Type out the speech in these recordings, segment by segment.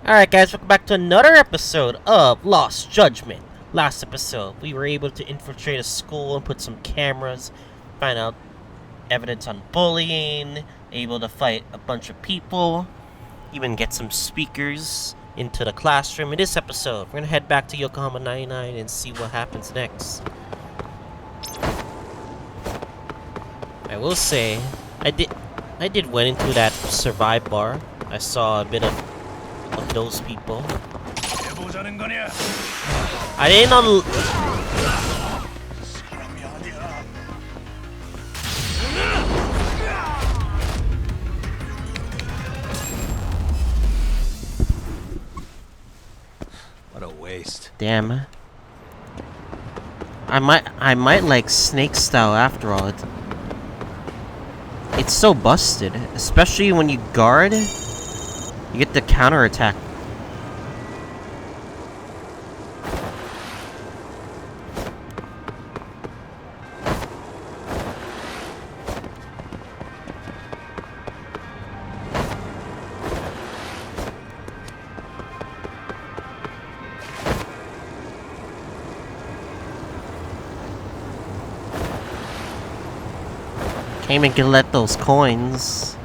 Alright guys, welcome back to another episode of Lost Judgment. Last episode, we were able to infiltrate a school and put some cameras, find out evidence on bullying, able to fight a bunch of people, even get some speakers into the classroom. In this episode, we're gonna head back to Yokohama 99 and see what happens next. I will say, I did went into that survive bar. I saw a bit of those people. I didn't What a waste. Damn. I might like snake style after all. It's so busted, especially when you guard. You get the counter attack. Came and collect those coins.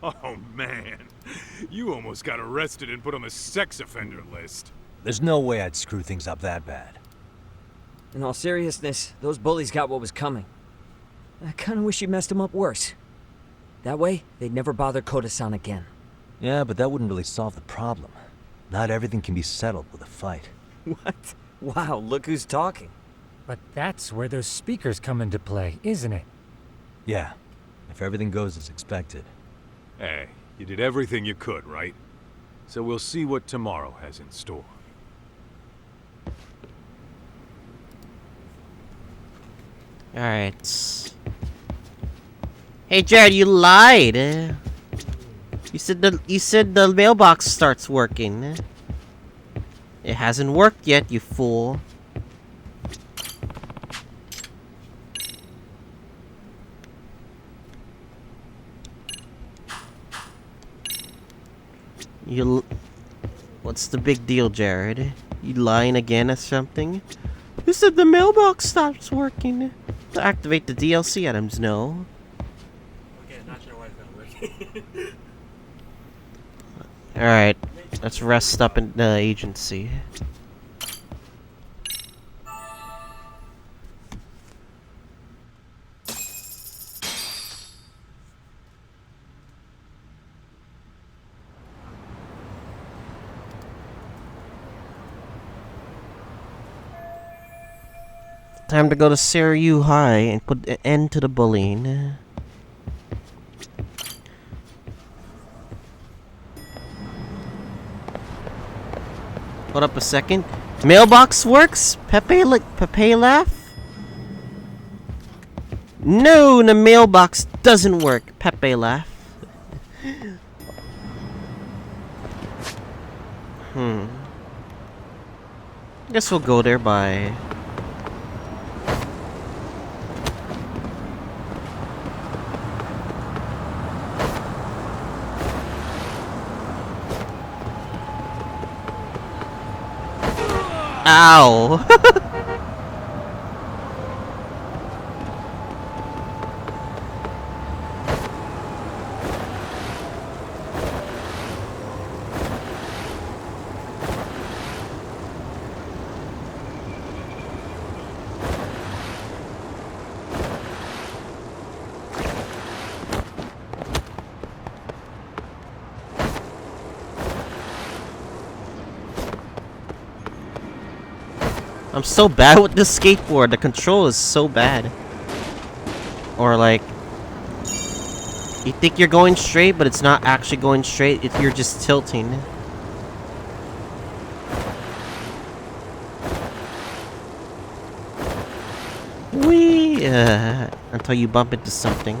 Oh man, you almost got arrested and put on the sex offender list. There's no way I'd screw things up that bad. In all seriousness, those bullies got what was coming. I kinda wish you messed them up worse. That way, they'd never bother Koda-san again. Yeah, but that wouldn't really solve the problem. Not everything can be settled with a fight. What? Wow, look who's talking. But that's where those speakers come into play, isn't it? Yeah, if everything goes as expected. Hey, you did everything you could, right? So we'll see what tomorrow has in store. Alright. Hey Jared, you lied. You said the mailbox starts working. It hasn't worked yet, you fool. What's the big deal, Jared? You lying again or something? You said the mailbox stops working. To activate the DLC items, no. Okay, not sure why it's not working. Alright, let's rest up in the agency. Time to go to Seiryu High and put an end to the bullying. Hold up a second. Mailbox works? Pepe laugh? No, the mailbox doesn't work. Pepe laugh. Guess we'll go there by... Ow! I'm so bad with this skateboard. The control is so bad. Or like, you think you're going straight, but it's not actually going straight. You're just tilting. Whee! Until you bump into something.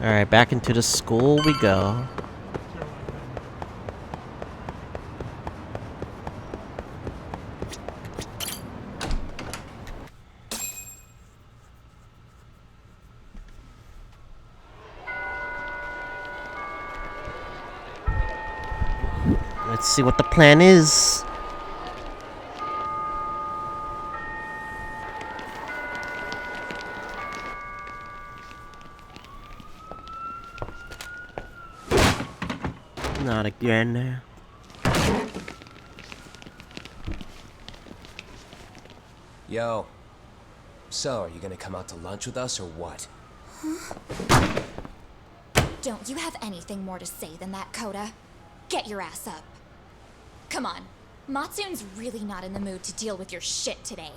Alright, back into the school we go. Let's see what the plan is. Not again. Yo. So, are you gonna come out to lunch with us or what? Don't you have anything more to say than that, Coda? Get your ass up. Come on. Matsune's really not in the mood to deal with your shit today.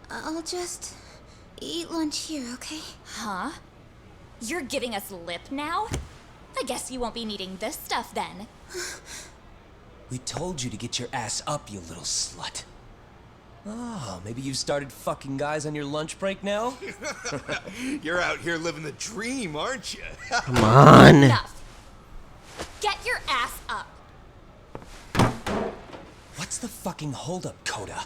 I'll just eat lunch here, okay? Huh? You're giving us lip now? I guess you won't be needing this stuff then. We told you to get your ass up, you little slut. Oh, maybe you've started fucking guys on your lunch break now? You're out here living the dream, aren't you? Come on. Enough. Get your ass up. What's the fucking holdup, Coda?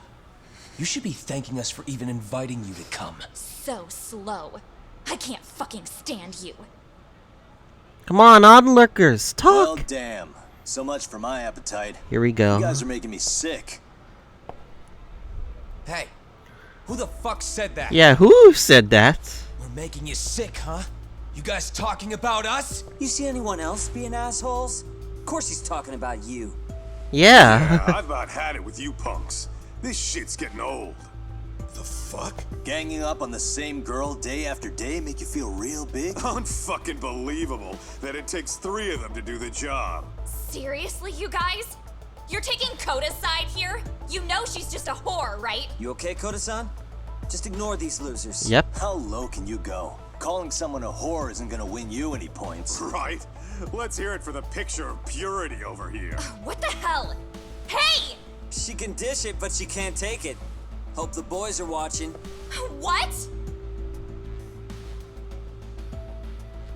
You should be thanking us for even inviting you to come. So slow. I can't fucking stand you. Come on, onlookers, Well, talk. damn. So much for my appetite. Here we go. You guys are making me sick. Hey, who the fuck said that? Yeah, who said that? We're making you sick, huh? You guys talking about us? You see anyone else being assholes? Of course he's talking about you. Yeah. I've about had it with you punks. This shit's getting old. The fuck? Ganging up on the same girl day after day make you feel real big? Unfucking believable that it takes 3 of them to do the job. Seriously, you guys? You're taking Coda's side here? You know she's just a whore, right? You okay, Koda-san? Just ignore these losers. Yep. How low can you go? Calling someone a whore isn't gonna win you any points. Right? Let's hear it for the picture of purity over here. What the hell? Hey! She can dish it, but she can't take it. Hope the boys are watching. What?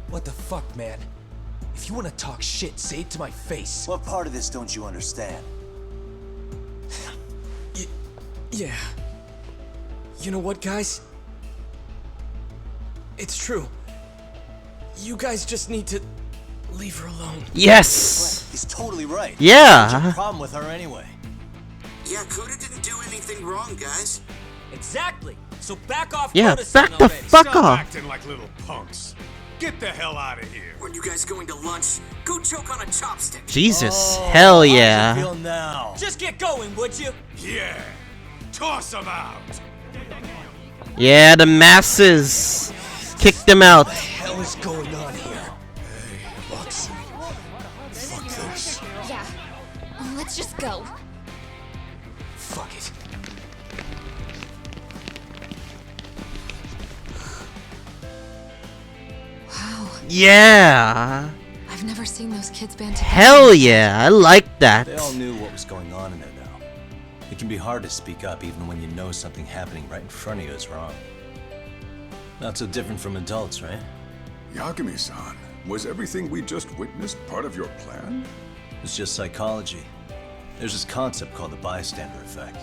What the fuck, man? If you want to talk shit, say it to my face. What part of this don't you understand? Yeah. You know what, guys? It's true. You guys just need to leave her alone. Yes. He's totally right. What's Yeah. your problem with her anyway? Yeah, Coda didn't do anything wrong, guys. Exactly. So back off, Yeah, Koda-san back the already. fuck Stop off. acting like little punks. Get the hell out of here. When you guys going to lunch, go choke on a chopstick. Jesus. Hell How do yeah. you feel now? Just get going, would you? Yeah. Toss them out. Yeah, the masses. Kick them out. What the hell is going on here? Bucks. Fuck this. Yeah. Let's just go. Fuck it. Wow, Yeah. I've never seen those kids band together. Hell yeah. I like that. They all knew what was going on in there now. It can be hard to speak up even when you know something happening right in front of you is wrong. Not so different from adults, right? Yagami-san, was everything we just witnessed part of your plan? It's just psychology. There's this concept called the bystander effect.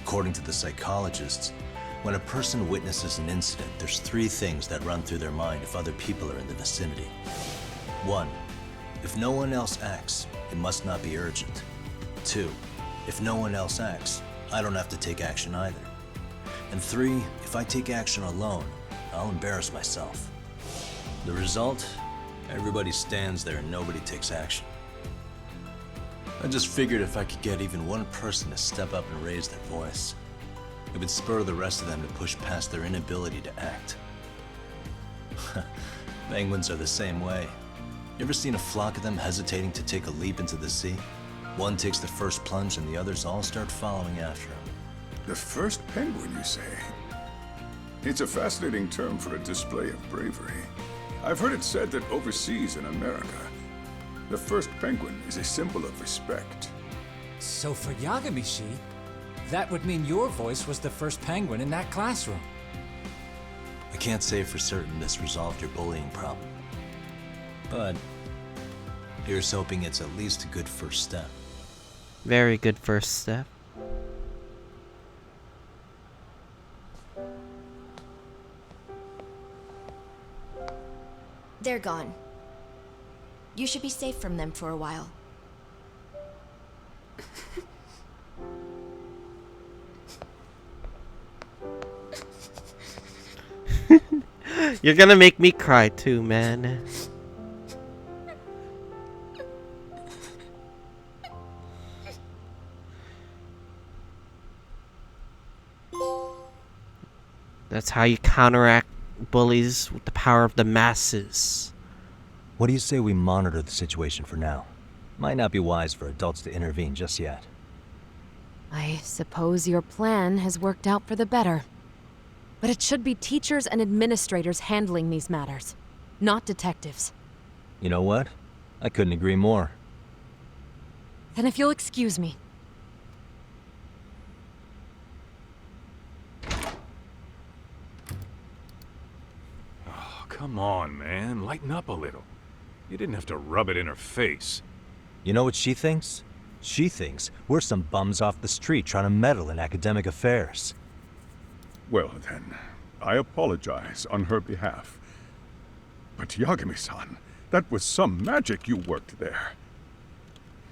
According to the psychologists, when a person witnesses an incident, there's 3 things that run through their mind if other people are in the vicinity. 1. If no one else acts, it must not be urgent. 2. If no one else acts, I don't have to take action either. And 3. If I take action alone, I'll embarrass myself. The result? Everybody stands there and nobody takes action. I just figured if I could get even one person to step up and raise their voice, it would spur the rest of them to push past their inability to act. Penguins are the same way. You ever seen a flock of them hesitating to take a leap into the sea? One takes the first plunge and the others all start following after him. The first penguin, you say? It's a fascinating term for a display of bravery. I've heard it said that overseas in America, the first penguin is a symbol of respect. So for Yagami-shi, that would mean your voice was the first penguin in that classroom. I can't say for certain this resolved your bullying problem. But here's hoping it's at least a good first step. Very good first step. They're gone. You should be safe from them for a while. You're gonna make me cry too, man. That's how you counteract bullies with the power of the masses. What do you say we monitor the situation for now? Might not be wise for adults to intervene just yet. I suppose your plan has worked out for the better. But it should be teachers and administrators handling these matters, not detectives. You know what? I couldn't agree more. Then if you'll excuse me. Oh, come on, man. Lighten up a little. You didn't have to rub it in her face. You know what she thinks? She thinks we're some bums off the street trying to meddle in academic affairs. Well then, I apologize on her behalf. But Yagami-san, that was some magic you worked there.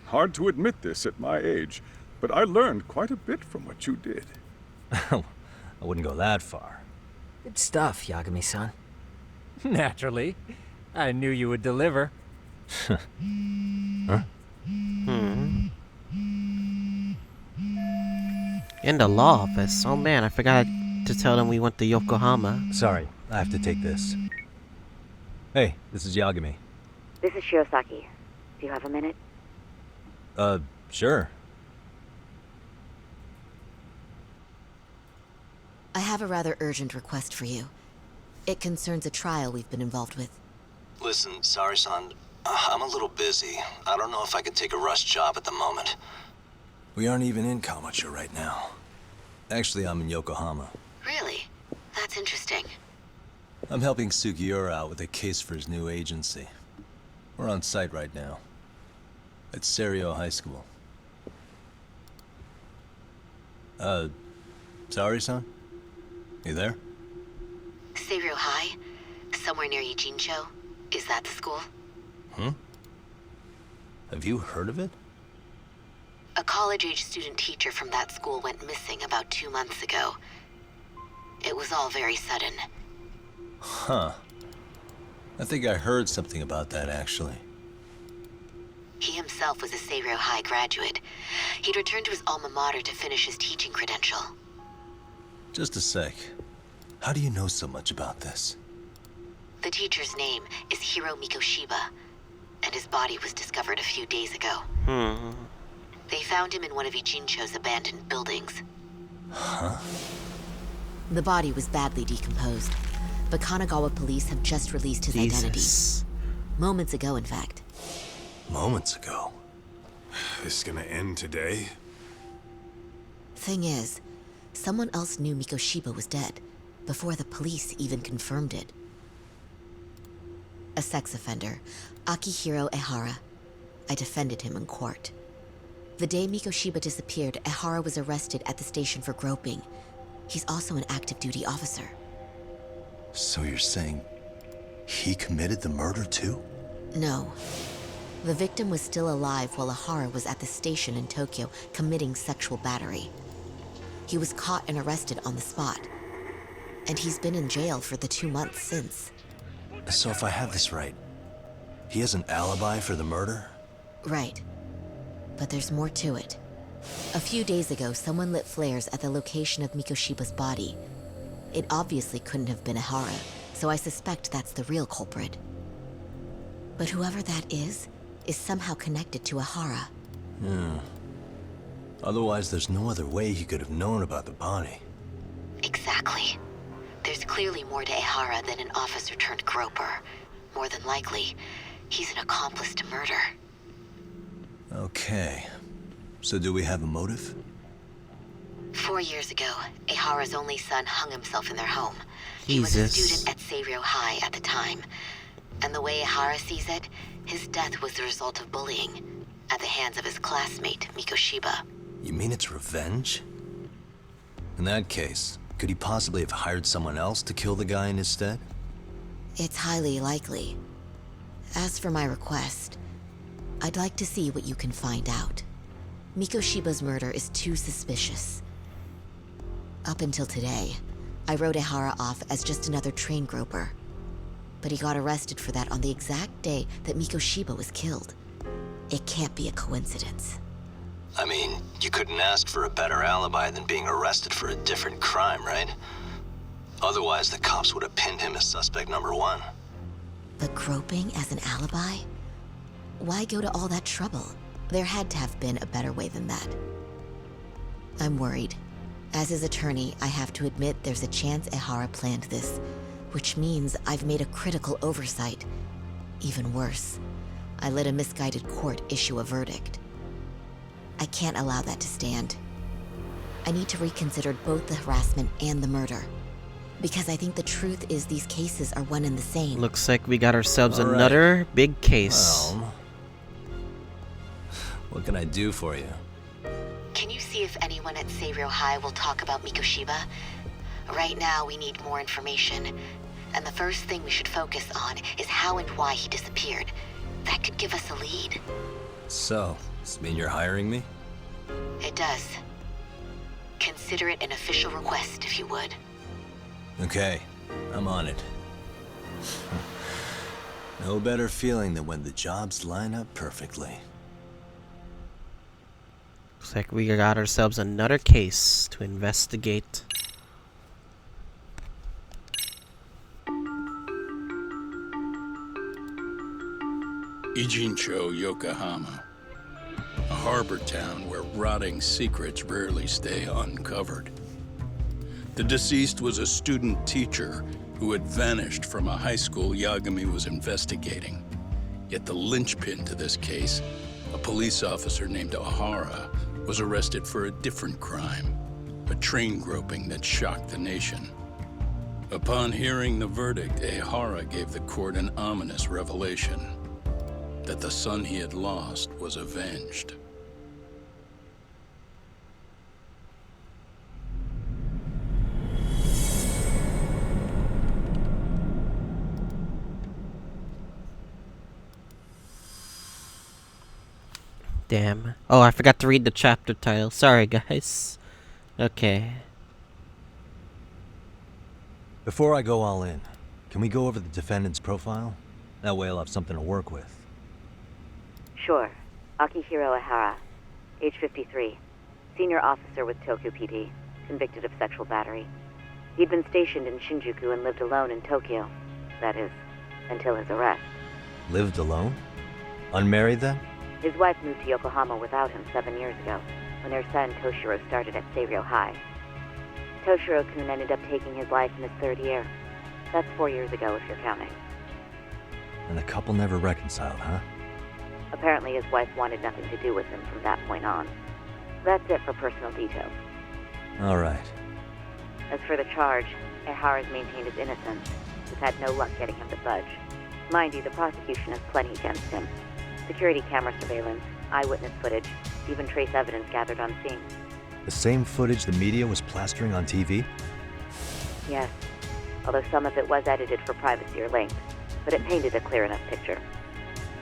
Hard to admit this at my age, but I learned quite a bit from what you did. I wouldn't go that far. Good stuff, Yagami-san. Naturally. I knew you would deliver. Huh? In the law office. Oh man, I forgot to tell them we went to Yokohama. Sorry, I have to take this. Hey, this is Yagami. This is Shirosaki. Do you have a minute? Sure. I have a rather urgent request for you. It concerns a trial we've been involved with. Listen, sorry-san. I'm a little busy. I don't know if I can take a rush job at the moment. We aren't even in Kawachi right now. Actually, I'm in Yokohama. Really? That's interesting. I'm helping Sugiura out with a case for his new agency. We're on site right now. At Serio High School. Sorry-san? You there? Serio High? Somewhere near Ijincho? Is that the school? Have you heard of it? A college-age student teacher from that school went missing about 2 months ago. It was all very sudden. Huh. I think I heard something about that, actually. He himself was a Serio High graduate. He'd returned to his alma mater to finish his teaching credential. Just a sec. How do you know so much about this? The teacher's name is Hiro Mikoshiba, and his body was discovered a few days ago. They found him in one of Ijincho's abandoned buildings. Huh? The body was badly decomposed, but Kanagawa police have just released his identity. Moments ago, in fact. Moments ago? This gonna end today? Thing is, someone else knew Mikoshiba was dead, before the police even confirmed it. A sex offender, Akihiro Ehara. I defended him in court. The day Mikoshiba disappeared, Ehara was arrested at the station for groping. He's also an active duty officer. So you're saying he committed the murder too? No. The victim was still alive while Ehara was at the station in Tokyo committing sexual battery. He was caught and arrested on the spot. And he's been in jail for the 2 months since. So if I have this right, he has an alibi for the murder? Right. But there's more to it. A few days ago, someone lit flares at the location of Mikoshiba's body. It obviously couldn't have been Ehara, so I suspect that's the real culprit. But whoever that is somehow connected to Ahara. Yeah. Otherwise, there's no other way he could have known about the body. Exactly. There's clearly more to Ahara than an officer turned groper. More than likely, he's an accomplice to murder. Okay. So do we have a motive? 4 years ago, Ahara's only son hung himself in their home. He Jesus. was a student at Seiryō High at the time. And the way Ahara sees it, his death was the result of bullying at the hands of his classmate, Mikoshiba. You mean it's revenge? In that case, could he possibly have hired someone else to kill the guy in his stead? It's highly likely. As for my request, I'd like to see what you can find out. Mikoshiba's murder is too suspicious. Up until today, I wrote Ahara off as just another train groper. But he got arrested for that on the exact day that Mikoshiba was killed. It can't be a coincidence. I mean, you couldn't ask for a better alibi than being arrested for a different crime, right? Otherwise, the cops would have pinned him as suspect number one. But groping as an alibi? Why go to all that trouble? There had to have been a better way than that. I'm worried. As his attorney, I have to admit there's a chance Ahara planned this, which means I've made a critical oversight. Even worse, I let a misguided court issue a verdict. I can't allow that to stand. I need to reconsider both the harassment and the murder. Because I think the truth is these cases are one and the same. Looks like we got ourselves All right. another big case. Well, what can I do for you? Can you see if anyone at Seiryō High will talk about Mikoshiba? Right now, we need more information. And the first thing we should focus on is how and why he disappeared. That could give us a lead. So, does this mean you're hiring me? It does. Consider it an official request, if you would. Okay, I'm on it. No better feeling than when the jobs line up perfectly. Looks like we got ourselves another case to investigate. Ijincho, Yokohama. A harbor town where rotting secrets rarely stay uncovered. The deceased was a student teacher who had vanished from a high school Yagami was investigating. Yet the linchpin to this case, a police officer named Ahara, was arrested for a different crime, a train groping that shocked the nation. Upon hearing the verdict, Ahara gave the court an ominous revelation, that the son he had lost was avenged. Damn. Oh, I forgot to read the chapter title. Sorry, guys. Okay. Before I go all in, can we go over the defendant's profile? That way I'll have something to work with. Sure. Akihiro Ahara, age 53. Senior officer with Tokyo PD, convicted of sexual battery. He'd been stationed in Shinjuku and lived alone in Tokyo. That is, until his arrest. Lived alone? Unmarried then? His wife moved to Yokohama without him 7 years ago, when their son Toshiro started at Seiryō High. Toshiro-kun ended up taking his life in his third year. That's 4 years ago, if you're counting. And the couple never reconciled, huh? Apparently his wife wanted nothing to do with him from that point on. That's it for personal details. All right. As for the charge, Ehara's maintained his innocence. We've had no luck getting him to budge. Mind you, the prosecution has plenty against him. Security camera surveillance, eyewitness footage, even trace evidence gathered on scene. The same footage the media was plastering on TV? Yes, although some of it was edited for privacy or length, but it painted a clear enough picture.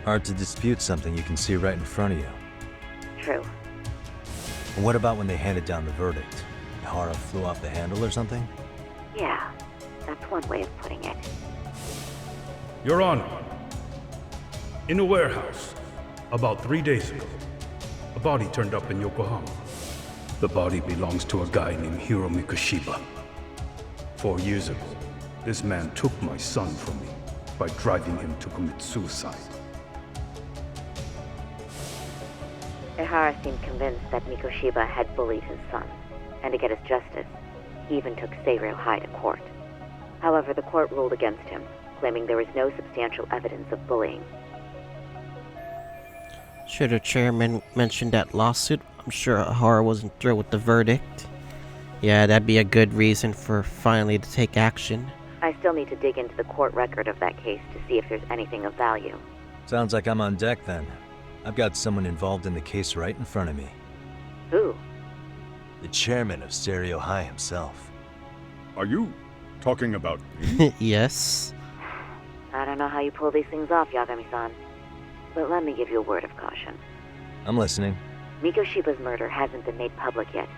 Hard to dispute something you can see right in front of you. True. And what about when they handed down the verdict? Ahara flew off the handle or something? Yeah, that's one way of putting it. Your Honor, in a warehouse, about 3 days ago, a body turned up in Yokohama. The body belongs to a guy named Hiro Mikoshiba. 4 years ago, this man took my son from me by driving him to commit suicide. Ihara seemed convinced that Mikoshiba had bullied his son, and to get his justice, he even took Seiryō High to court. However, the court ruled against him, claiming there was no substantial evidence of bullying. Should the chairman mention that lawsuit? I'm sure Ihara wasn't thrilled with the verdict. Yeah, that'd be a good reason for finally to take action. I still need to dig into the court record of that case to see if there's anything of value. Sounds like I'm on deck then. I've got someone involved in the case right in front of me. Who? The chairman of Seiryō High himself. Are you talking about me? Yes. I don't know how you pull these things off, Yagami-san. But let me give you a word of caution. I'm listening. Mikoshiba's murder hasn't been made public yet,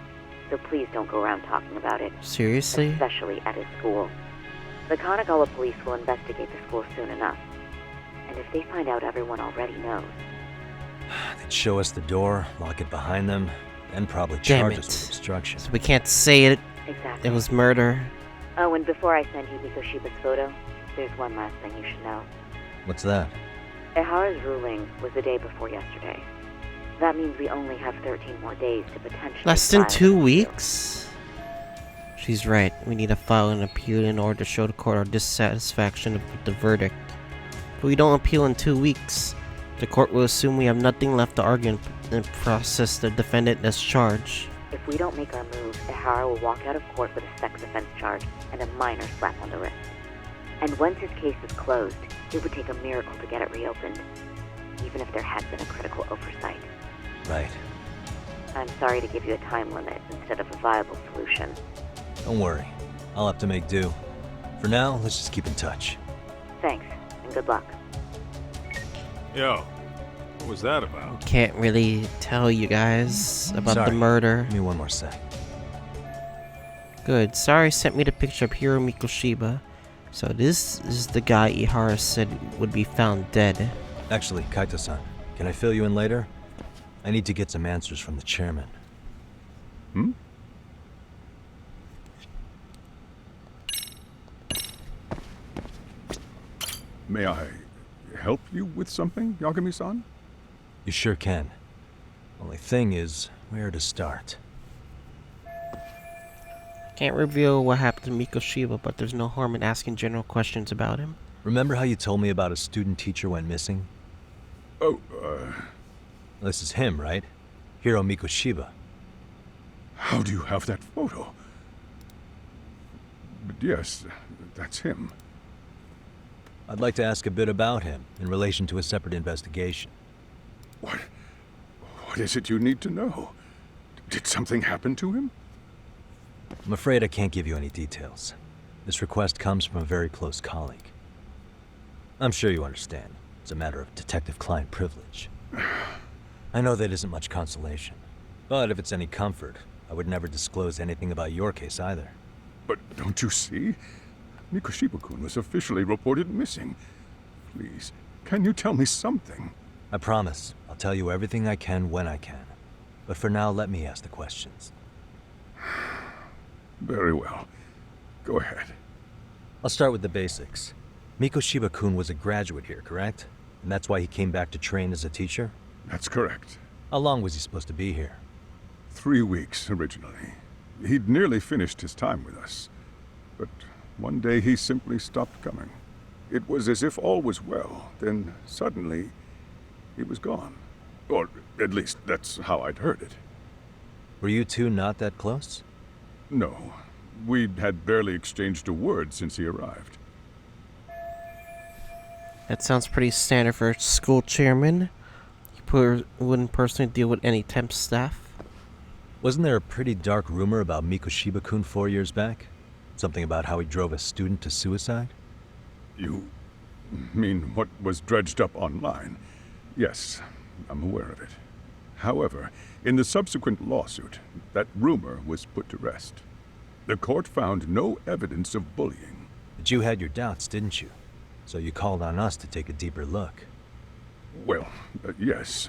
so please don't go around talking about it. Seriously? Especially at his school. The Kanagawa police will investigate the school soon enough. And if they find out everyone already knows... They'd show us the door, lock it behind them, and probably Damn charge it. us with obstruction. So we can't say it. Exactly. It was murder. Oh, and before I send you Mikoshiba's photo, there's one last thing you should know. What's that? Ihara's ruling was the day before yesterday. That means we only have 13 more days to potentially... Less than file 2 an appeal. weeks? She's right. We need to file an appeal in order to show the court our dissatisfaction with the verdict. If we don't appeal in 2 weeks, the court will assume we have nothing left to argue and process the defendant as charged. If we don't make our move, Ihara will walk out of court with a sex offense charge and a minor slap on the wrist. And once his case is closed, it would take a miracle to get it reopened, even if there had been a critical oversight. Right. I'm sorry to give you a time limit instead of a viable solution. Don't worry. I'll have to make do. For now, let's just keep in touch. Thanks, and good luck. Yo, what was that about? Can't really tell you guys about Sorry. the murder. Give me one more sec. Good. Sorry sent me the picture of Hiro Mikoshiba. So this is the guy Ihara said would be found dead. Actually, Kaito-san, can I fill you in later? I need to get some answers from the chairman. Hmm? May I help you with something, Yagami-san? You sure can. Only thing is, where to start? Can't reveal what happened to Mikoshiba, but there's no harm in asking general questions about him. Remember how you told me about a student teacher went missing? Oh, This is him, right? Hiro Mikoshiba. how do you have that photo? But yes, that's him. I'd like to ask a bit about him in relation to a separate investigation. What is it you need to know? Did something happen to him? I'm afraid I can't give you any details. This request comes from a very close colleague. I'm sure you understand. It's a matter of detective-client privilege. I know that isn't much consolation. But if it's any comfort, I would never disclose anything about your case either. But don't you see? Mikoshiba-kun was officially reported missing. Please, can you tell me something? I promise. I'll tell you everything I can when I can. But for now, let me ask the questions. Very well. Go ahead. I'll start with the basics. Mikoshiba-kun was a graduate here, correct? And that's why he came back to train as a teacher? That's correct. How long was he supposed to be here? 3 weeks, originally. He'd nearly finished his time with us. But one day he simply stopped coming. It was as if all was well, then suddenly he was gone. Or at least that's how I'd heard it. Were you two not that close? No. We had barely exchanged a word since he arrived. That sounds pretty standard for a school chairman. He wouldn't personally deal with any temp staff. Wasn't there a pretty dark rumor about Mikoshiba-kun 4 years back? Something about how he drove a student to suicide? You mean what was dredged up online? Yes, I'm aware of it. However, in the subsequent lawsuit, that rumor was put to rest. The court found no evidence of bullying. But you had your doubts, didn't you? So you called on us to take a deeper look. Well, yes.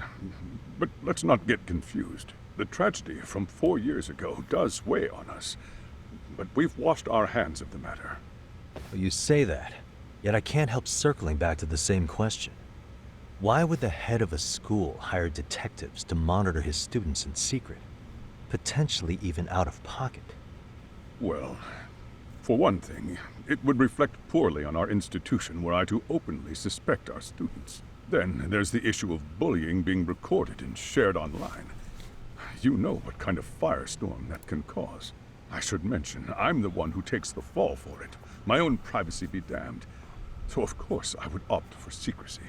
But let's not get confused. The tragedy from 4 years ago does weigh on us. But we've washed our hands of the matter. Well, you say that, yet I can't help circling back to the same question. Why would the head of a school hire detectives to monitor his students in secret? Potentially even out of pocket. Well, for one thing, it would reflect poorly on our institution were I to openly suspect our students. Then there's the issue of bullying being recorded and shared online. You know what kind of firestorm that can cause. I should mention, I'm the one who takes the fall for it. My own privacy be damned. So of course I would opt for secrecy.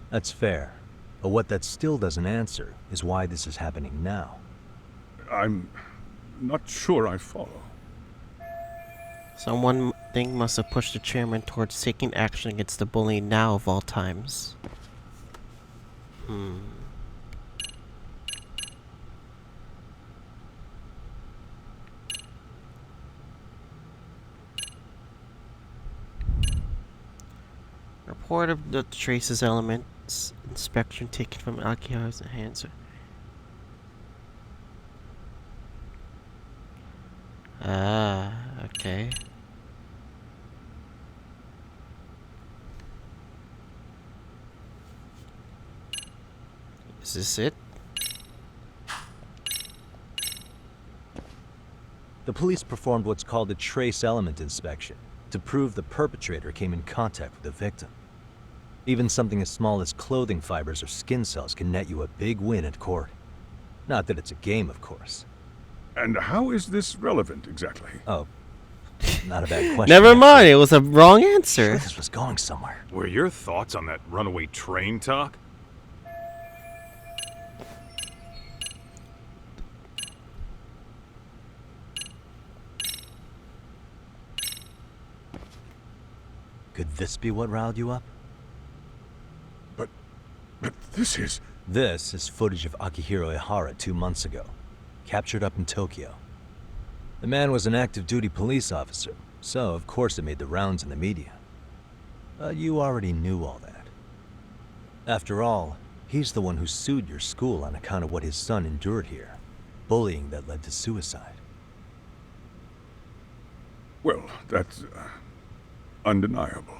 That's fair. But what that still doesn't answer is why this is happening now. I'm not sure I follow. Someone thing must have pushed the chairman towards taking action against the bully now of all times. Report of the traces elements inspection taken from Akihara's hands. Ah, okay. Is this it? The police performed what's called a trace element inspection to prove the perpetrator came in contact with the victim. Even something as small as clothing fibers or skin cells can net you a big win at court. Not that it's a game, of course. And how is this relevant exactly? Oh, not a bad question. Never mind, it was a wrong answer. Sure this was going somewhere. Were your thoughts on that runaway train talk? Could this be what riled you up? But this is... This is footage of Akihiro Ihara 2 months ago, captured up in Tokyo. The man was an active duty police officer, so of course it made the rounds in the media. But you already knew all that. After all, he's the one who sued your school on account of what his son endured here. Bullying that led to suicide. Well, that's... undeniable.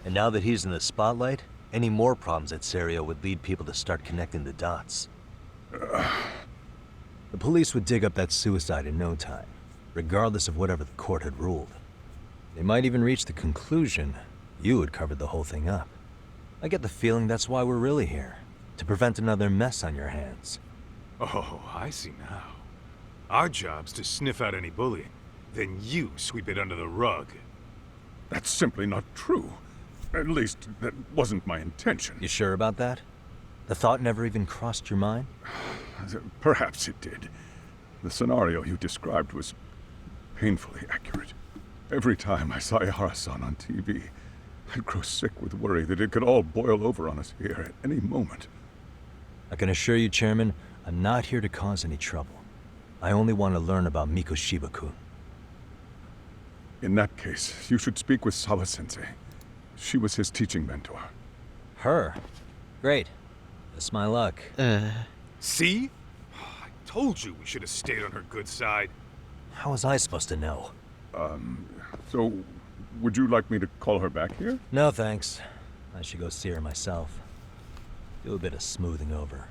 And now that he's in the spotlight, any more problems at Serio would lead people to start connecting the dots. The police would dig up that suicide in no time, regardless of whatever the court had ruled. They might even reach the conclusion you had covered the whole thing up. I get the feeling that's why we're really here, to prevent another mess on your hands. Oh, I see now. Our job's to sniff out any bullying, then you sweep it under the rug. That's simply not true. At least, that wasn't my intention. You sure about that? The thought never even crossed your mind? Perhaps it did. The scenario you described was painfully accurate. Every time I saw Ihara-san on TV, I'd grow sick with worry that it could all boil over on us here at any moment. I can assure you, Chairman, I'm not here to cause any trouble. I only want to learn about Mikoshiba-kun. In that case, you should speak with Sawa-sensei. She was his teaching mentor. Her? Great. That's my luck. See? I told you we should have stayed on her good side. How was I supposed to know? So, would you like me to call her back here? No, thanks. I should go see her myself. Do a bit of smoothing over.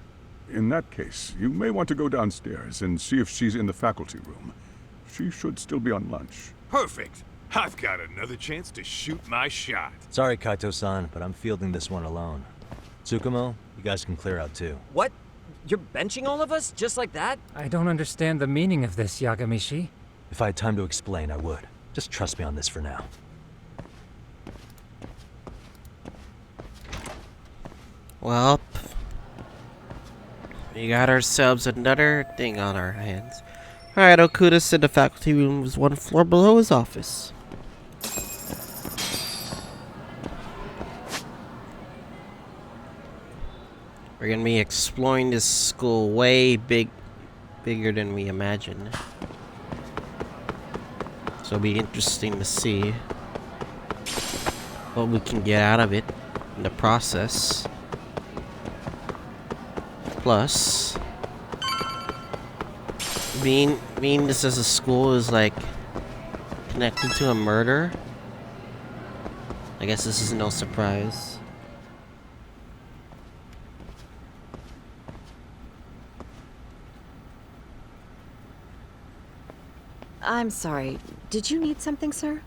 In that case, you may want to go downstairs and see if she's in the faculty room. She should still be on lunch. Perfect. I've got another chance to shoot my shot. Sorry, Kaito-san, but I'm fielding this one alone. Tsukumo, you guys can clear out too. What? You're benching all of us? Just like that? I don't understand the meaning of this, Yagamishi. If I had time to explain, I would. Just trust me on this for now. Well, we got ourselves another thing on our hands. Alright, Okuda said the faculty room was 1 floor below his office. We're gonna be exploring this school way bigger than we imagined. So it'll be interesting to see what we can get out of it in the process. Plus, being this as a school is like connected to a murder. I guess this is no surprise. I'm sorry. Did you need something, sir?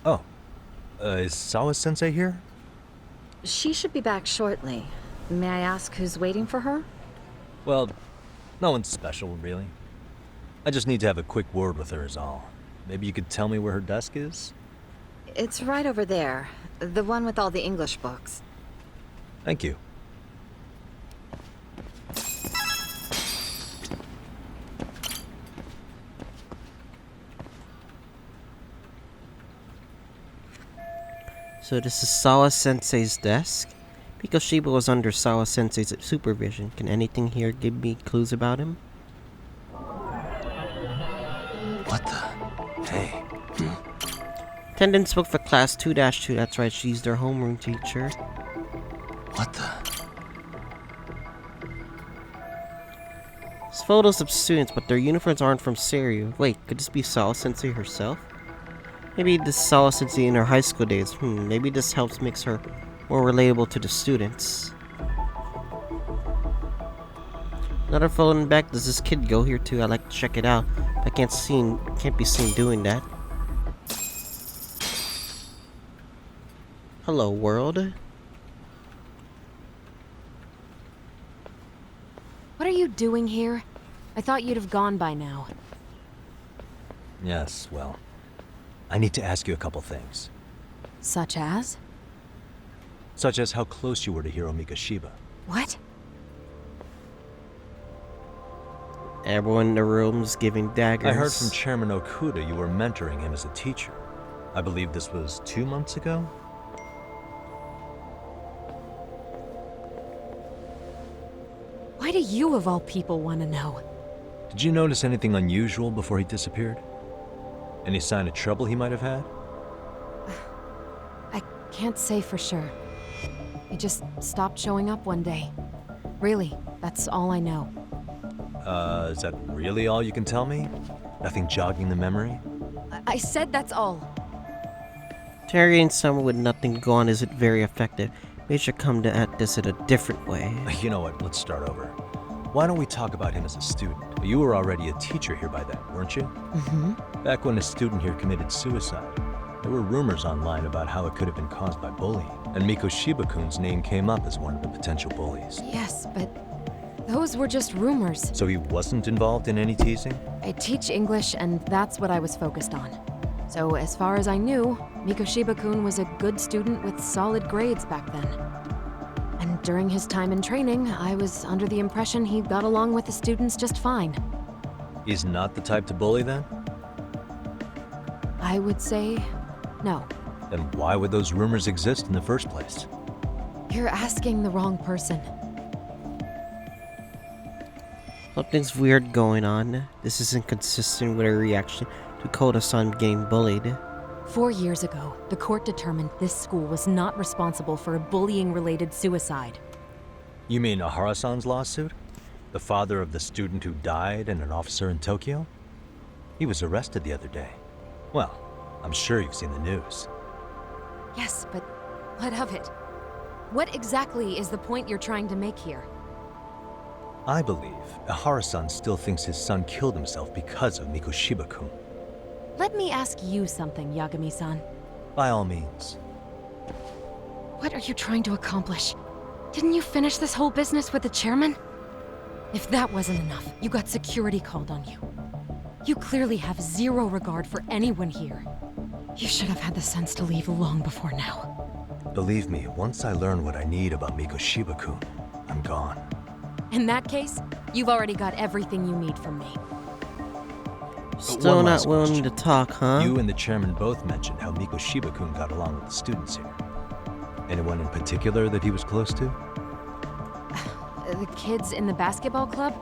Oh, is Sawa-sensei here? She should be back shortly. May I ask who's waiting for her? Well, no one's special, really. I just need to have a quick word with her is all. Maybe you could tell me where her desk is? It's right over there. The one with all the English books. Thank you. So this is Sawa-sensei's desk. Because Shiba was under Sawa-sensei's supervision, can anything here give me clues about him? What the? Hey. Attendance book for class 2-2. That's right, she's their homeroom teacher. What the? It's photos of students, but their uniforms aren't from Seiryu. Wait, could this be Sawa-sensei herself? Maybe this Sawa-sensei in her high school days. Maybe this helps makes her more relatable to the students. Another photo in the back. Does this kid go here too? I'd like to check it out. I can't be seen doing that. Hello, world. What are you doing here? I thought you'd have gone by now. Yes, well, I need to ask you a couple things. Such as? Such as how close you were to Hiro Mikoshiba. What? Everyone in the room's giving daggers. I heard from Chairman Okuda you were mentoring him as a teacher. I believe this was 2 months ago? Why do you, of all people, want to know? Did you notice anything unusual before he disappeared? Any sign of trouble he might have had? I can't say for sure. He just stopped showing up one day. Really, that's all I know. Is that really all you can tell me? Nothing jogging the memory? I said that's all. Interrogating someone with nothing to go on isn't very effective. We should come at this in a different way. You know what, let's start over. Why don't we talk about him as a student? You were already a teacher here by then, weren't you? Mm-hmm. Back when a student here committed suicide, there were rumors online about how it could have been caused by bullying, and Mikoshiba-kun's name came up as one of the potential bullies. Yes, but those were just rumors. So he wasn't involved in any teasing? I teach English, and that's what I was focused on. So as far as I knew, Mikoshiba-kun was a good student with solid grades back then. And during his time in training, I was under the impression he got along with the students just fine. He's not the type to bully then? I would say no. Then why would those rumors exist in the first place? You're asking the wrong person. Something's weird going on. This isn't consistent with her reaction to Koda-san getting bullied. 4 years ago, the court determined this school was not responsible for a bullying-related suicide. You mean Ahara-san's lawsuit? The father of the student who died and an officer in Tokyo? He was arrested the other day. Well, I'm sure you've seen the news. Yes, but what of it? What exactly is the point you're trying to make here? I believe Ahara-san still thinks his son killed himself because of Mikoshiba-kun. Let me ask you something, Yagami-san. By all means. What are you trying to accomplish? Didn't you finish this whole business with the chairman? If that wasn't enough, you got security called on you. You clearly have zero regard for anyone here. You should have had the sense to leave long before now. Believe me, once I learn what I need about Mikoshiba-kun, I'm gone. In that case, you've already got everything you need from me. Still not willing to talk, huh? You and the chairman both mentioned how Mikoshiba-kun got along with the students here. Anyone in particular that he was close to? The kids in the basketball club?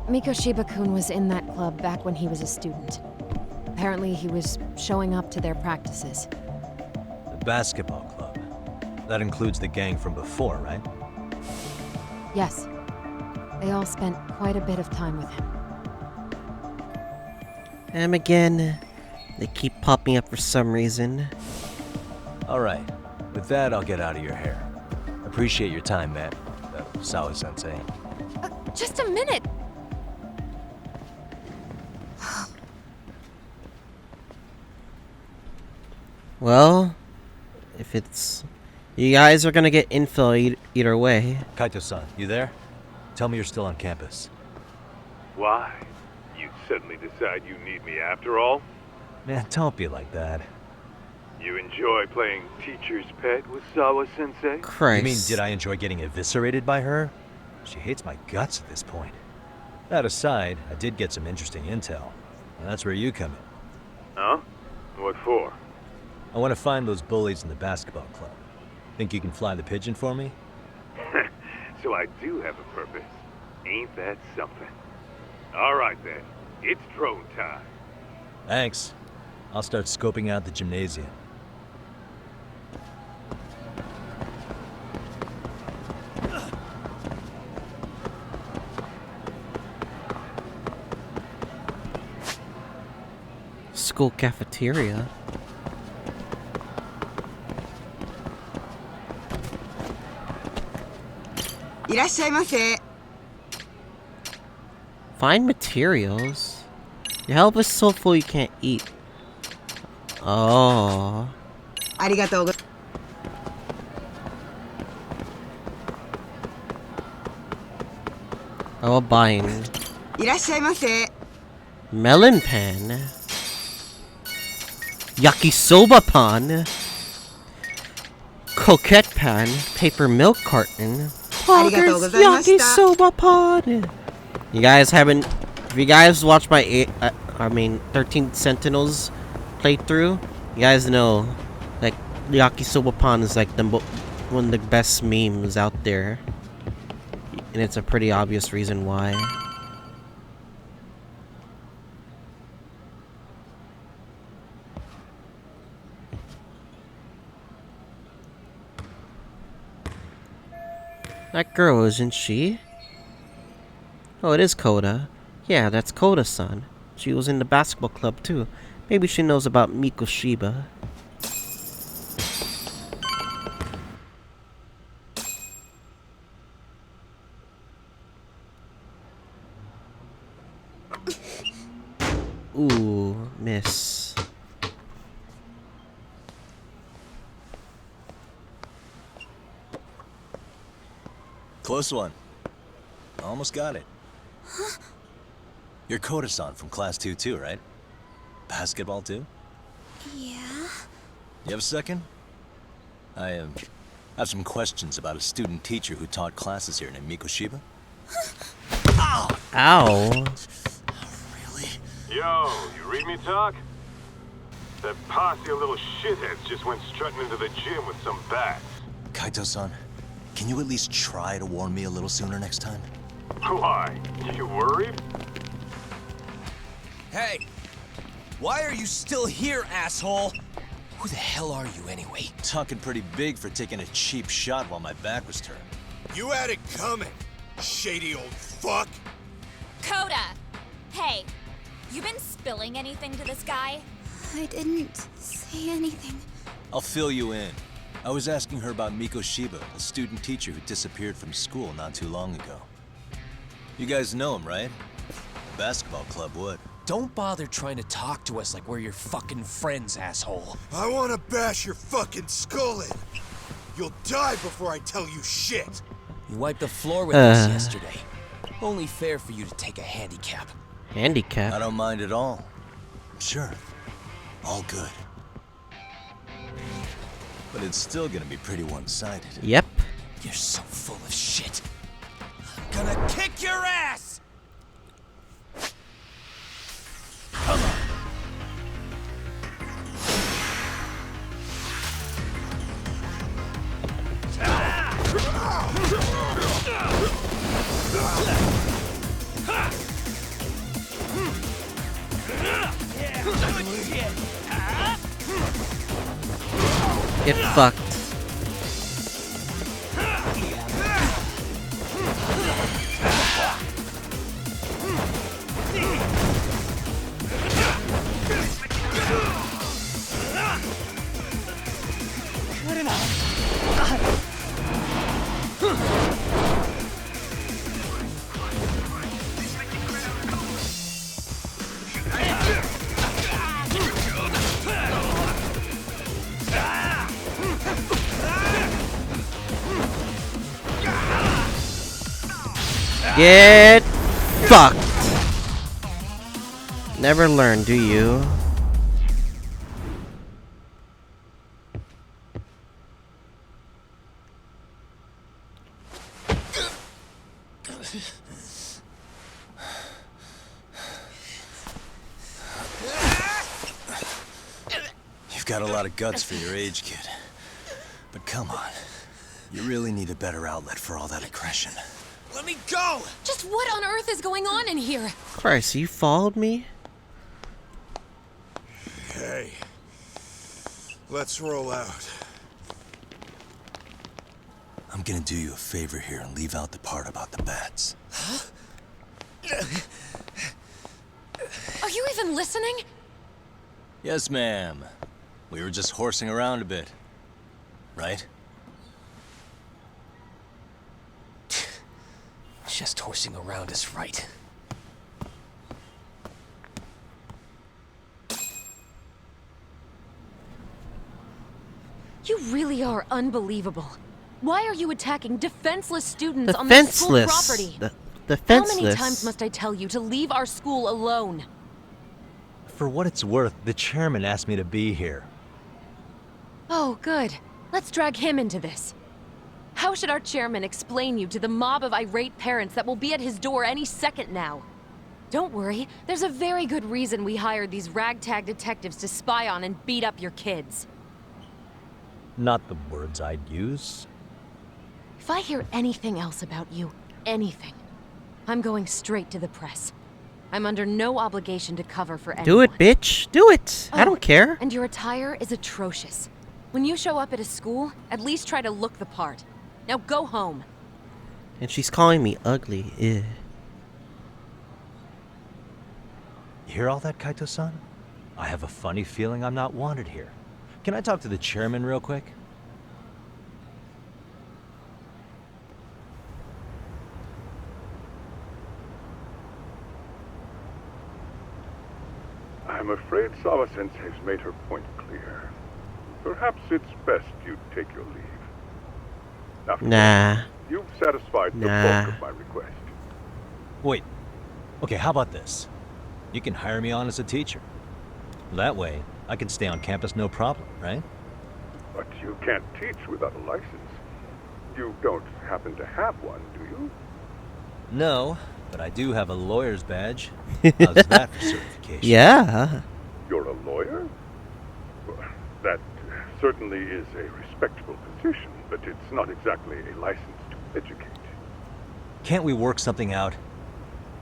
Mikoshiba-kun was in that club back when he was a student. Apparently, he was showing up to their practices. The basketball club. That includes the gang from before, right? Yes. They all spent quite a bit of time with him. And again, they keep popping up for some reason. Alright, with that, I'll get out of your hair. Appreciate your time, man. Sawa-sensei. Just a minute! Well, if it's... You guys are gonna get info either way. Kaito-san, you there? Tell me you're still on campus. Why? You suddenly decide you need me after all? Man, don't be like that. You enjoy playing teacher's pet with Sawa-sensei? Christ. You mean, did I enjoy getting eviscerated by her? She hates my guts at this point. That aside, I did get some interesting intel. And that's where you come in. Huh? What for? I want to find those bullies in the basketball club. Think you can fly the pigeon for me? So I do have a purpose. Ain't that something? Alright then, it's drone time. Thanks. I'll start scoping out the gymnasium. School cafeteria. Find materials. Your help is so full you can't eat. Oh. Oh, buying. Melon pan. Yakisoba pan. Coquette pan. Paper milk carton. Poggers yakisoba pan. You guys haven't... If you guys watch my 13 Sentinels playthrough, you guys know, like, yakisoba pan is like one of the best memes out there. And it's a pretty obvious reason why. That girl, isn't she? Oh, it is Koda. Yeah, that's Koda-san. She was in the basketball club too. Maybe she knows about Mikoshiba. Ooh, miss. Close one. Almost got it. Huh? You're Koda-san from Class 2 too, right? Basketball too? Yeah? You have a second? I have some questions about a student teacher who taught classes here named Mikoshiba. Ow! Ow. Really? Yo, you read me talk? That posse of little shitheads just went strutting into the gym with some bats. Kaito-san, can you at least try to warn me a little sooner next time? Why? You worried? Hey! Why are you still here, asshole? Who the hell are you anyway? Talking pretty big for taking a cheap shot while my back was turned. You had it coming, shady old fuck. Koda! Hey, you been spilling anything to this guy? I didn't say anything. I'll fill you in. I was asking her about Mikoshiba, a student teacher who disappeared from school not too long ago. You guys know him, right? The basketball club would. Don't bother trying to talk to us like we're your fucking friends, asshole. I want to bash your fucking skull in. You'll die before I tell you shit. You wiped the floor with us yesterday. Only fair for you to take a handicap. Handicap? I don't mind at all. Sure. All good. But it's still gonna be pretty one-sided. Yep. You're so full of shit. I'm gonna kick your ass! Come on. Get fucked. Get fucked. Never learn, do you? You've got a lot of guts for your age, kid. But come on. You really need a better outlet for all that aggression. Let me go! Just what on earth is going on in here? Christ, you followed me? Hey. Let's roll out. I'm gonna do you a favor here and leave out the part about the bats. Huh? Are you even listening? Yes, ma'am. We were just horsing around a bit. Right? Just horsing around is right. You really are unbelievable. Why are you attacking defenseless students on their school property? Defenseless. How many times must I tell you to leave our school alone? For what it's worth, the chairman asked me to be here. Oh, good. Let's drag him into this. How should our chairman explain you to the mob of irate parents that will be at his door any second now? Don't worry, there's a very good reason we hired these ragtag detectives to spy on and beat up your kids. Not the words I'd use. If I hear anything else about you, anything, I'm going straight to the press. I'm under no obligation to cover for anyone. Do it, bitch. Do it. I don't care. And your attire is atrocious. When you show up at a school, at least try to look the part. Now go home. And she's calling me ugly. Ew. You hear all that, Kaito-san? I have a funny feeling I'm not wanted here. Can I talk to the chairman real quick? I'm afraid Sawa-sensei's made her point clear. Perhaps it's best you take your leave. Nah. You've satisfied the bulk of my request. Wait. Okay, how about this? You can hire me on as a teacher. That way, I can stay on campus no problem, right? But you can't teach without a license. You don't happen to have one, do you? No, but I do have a lawyer's badge. How's that for certification? Yeah. You're a lawyer? Well, that certainly is a respectable position, but it's not exactly a license to educate. Can't we work something out?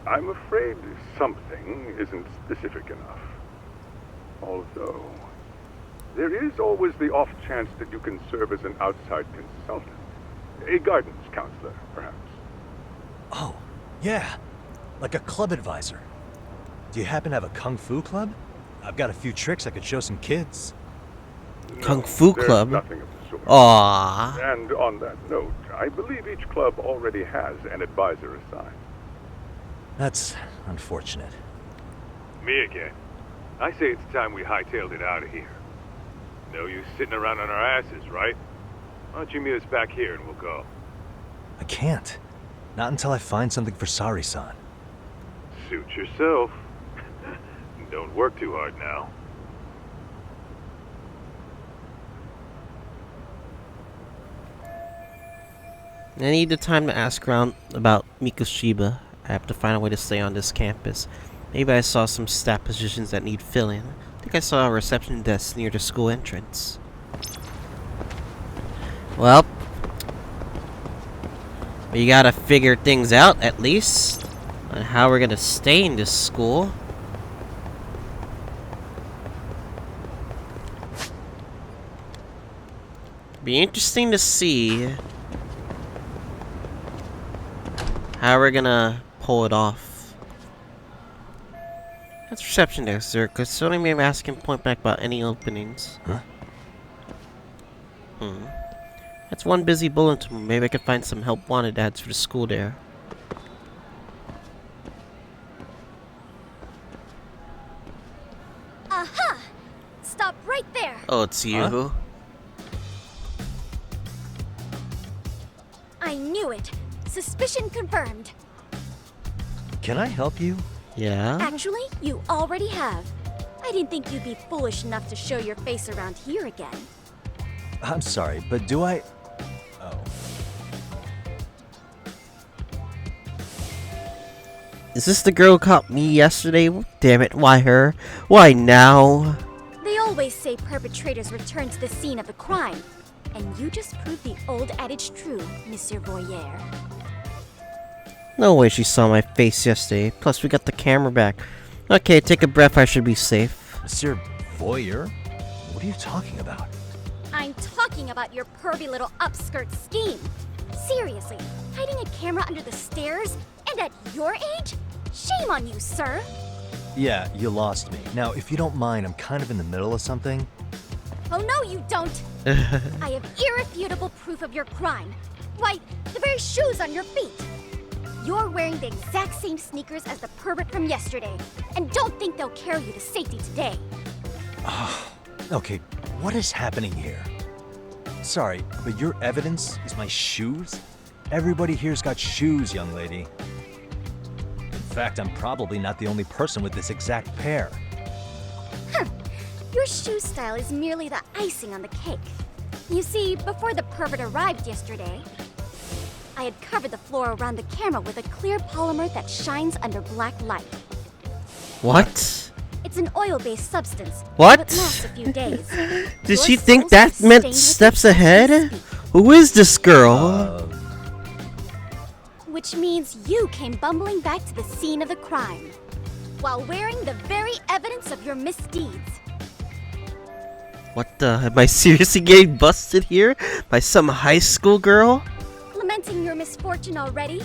I'm afraid something isn't specific enough. Although, there is always the off chance that you can serve as an outside consultant. A guidance counselor, perhaps. Oh, yeah. Like a club advisor. Do you happen to have a kung fu club? I've got a few tricks I could show some kids. Kung Fu Club? Nothing of the sort. Aww. And on that note, I believe each club already has an advisor assigned. That's unfortunate. Me again. I say it's time we hightailed it out of here. No use sitting around on our asses, right? Why don't you meet us back here and we'll go? I can't. Not until I find something for Sari-san. Suit yourself. Don't work too hard now. I need the time to ask around about Mikoshiba. I have to find a way to stay on this campus. Maybe I saw some staff positions that need filling. I think I saw a reception desk near the school entrance. Well, we gotta figure things out at least on how we're gonna stay in this school. Be interesting to see how we're gonna pull it off. That's reception desk, sir. Cause only me asking point back about any openings. Huh? That's one busy bulletin. Maybe I could find some help wanted ads for the school there. Aha! Stop right there! Oh, it's you. Huh? I knew it! Suspicion confirmed. can I help you? Yeah? Actually, you already have. I didn't think you'd be foolish enough to show your face around here again. I'm sorry, but do I... Oh. Is this the girl who caught me yesterday? Damn it, why her? Why now? They always say perpetrators return to the scene of the crime. And you just proved the old adage true, Monsieur Voyeur. No way she saw my face yesterday. Plus, we got the camera back. Okay, take a breath, I should be safe. Monsieur Voyeur? What are you talking about? I'm talking about your pervy little upskirt scheme. Seriously, hiding a camera under the stairs? And at your age? Shame on you, sir. Yeah, you lost me. Now, if you don't mind, I'm kind of in the middle of something. Oh no, you don't! I have irrefutable proof of your crime. Why, the very shoes on your feet. You're wearing the exact same sneakers as the pervert from yesterday. And don't think they'll carry you to safety today. Okay, what is happening here? Sorry, but your evidence is my shoes? Everybody here's got shoes, young lady. In fact, I'm probably not the only person with this exact pair. Your shoe style is merely the icing on the cake. You see, before the pervert arrived yesterday, I had covered the floor around the camera with a clear polymer that shines under black light. What? It's an oil-based substance. What? So it lasts a few days. Did she think that meant steps ahead? Who is this girl? Which means you came bumbling back to the scene of the crime, while wearing the very evidence of your misdeeds. What the? Am I seriously getting busted here? By some high school girl? Lamenting your misfortune already?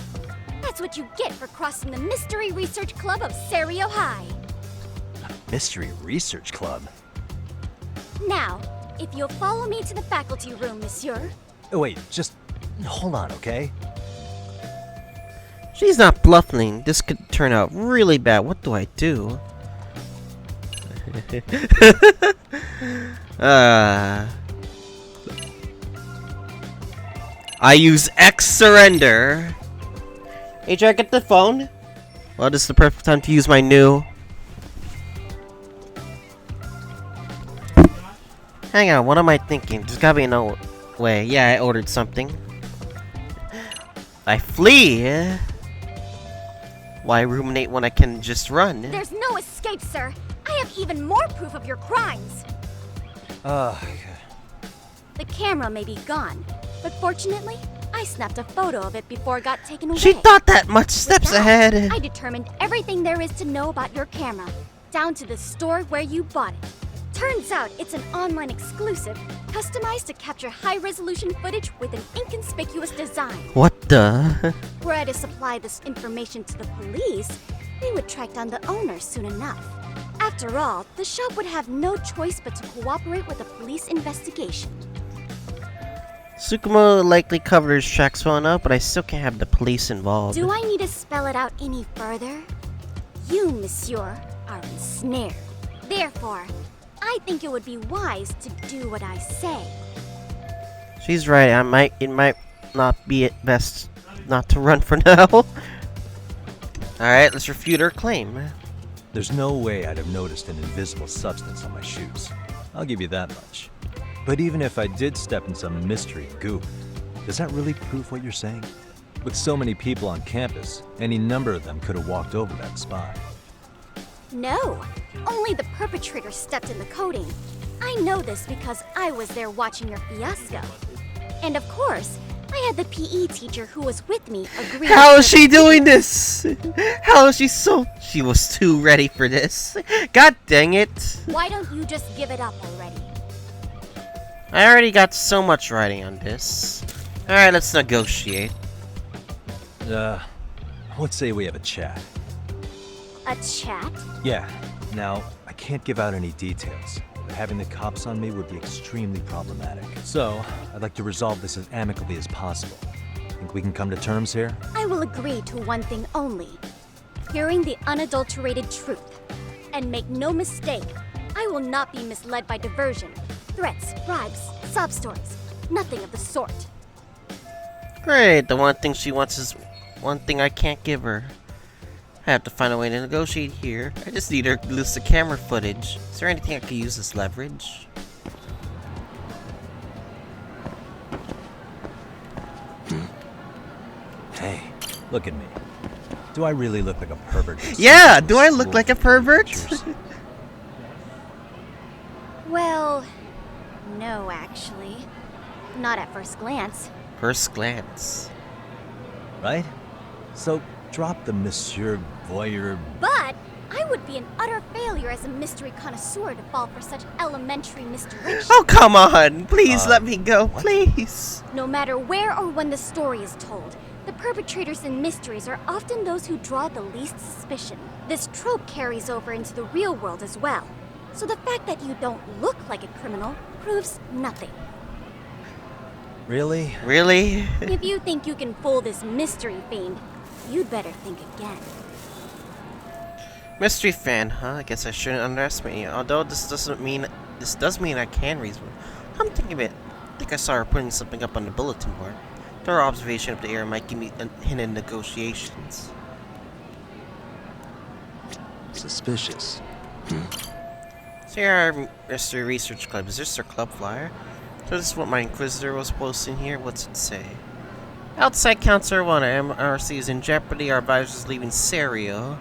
That's what you get for crossing the Mystery Research Club of Serio High. Mystery Research Club? Now, if you'll follow me to the faculty room, monsieur. Oh, wait, just hold on, okay? She's not bluffing. This could turn out really bad. What do I do? I use X surrender. Hey, Jack, get the phone. Well, this is the perfect time to use my new. Hang on, what am I thinking? There's gotta be no way. Yeah, I ordered something. I flee. Why ruminate when I can just run? There's no escape, sir. I have even more proof of your crimes. The camera may be gone, but fortunately, I snapped a photo of it before it got taken away. She thought that much steps ahead. I determined everything there is to know about your camera, down to the store where you bought it. Turns out it's an online exclusive, customized to capture high-resolution footage with an inconspicuous design. What the? Were I to supply this information to the police, they would track down the owner soon enough. After all, the shop would have no choice but to cooperate with the police investigation. Tsukumo likely covered his tracks well enough, but I still can't have the police involved. Do I need to spell it out any further? You, monsieur, are ensnared. Therefore, I think it would be wise to do what I say. She's right. It might not be at best not to run for now. Alright, let's refute her claim. There's no way I'd have noticed an invisible substance on my shoes. I'll give you that much. But even if I did step in some mystery goop, does that really prove what you're saying? With so many people on campus, any number of them could have walked over that spot. No, only the perpetrator stepped in the coating. I know this because I was there watching your fiasco. And of course, I had the PE teacher who was with me agree. How is she doing this? How is she so... She was too ready for this. God dang it. Why don't you just give it up already? I already got so much writing on this. Alright, let's negotiate. Let's say we have a chat. A chat? Yeah. Now, I can't give out any details. But having the cops on me would be extremely problematic. So, I'd like to resolve this as amicably as possible. Think we can come to terms here? I will agree to one thing only. Hearing the unadulterated truth. And make no mistake, I will not be misled by diversion, threats, bribes, sob stories. Nothing of the sort. Great, the one thing she wants is one thing I can't give her. I have to find a way to negotiate here. I just need to lose the camera footage. Is there anything I could use as leverage? Hey, look at me. Do I really look like a pervert? Yeah, do I look like a pervert? Well, no, actually. Not at first glance. First glance. Right? So, drop the Monsieur Voyeur. But I would be an utter failure as a mystery connoisseur to fall for such elementary mystery. Oh, come on! Please let me go, please! No matter where or when the story is told, the perpetrators in mysteries are often those who draw the least suspicion. This trope carries over into the real world as well. So the fact that you don't look like a criminal proves nothing. Really? Really? If you think you can fool this mystery fiend, you'd better think again. Mystery fan, huh? I guess I shouldn't underestimate you. Although this does mean I can reason. I'm thinking of it. I think I saw her putting something up on the bulletin board. Thorough observation of the area might give me a hint in negotiations. Suspicious. So here our Mystery Research Club. Is this their club flyer? So this is what my Inquisitor was posting here. What's it say? Outside Counselor 1, our MRC is in jeopardy. Our advisor is leaving Serio.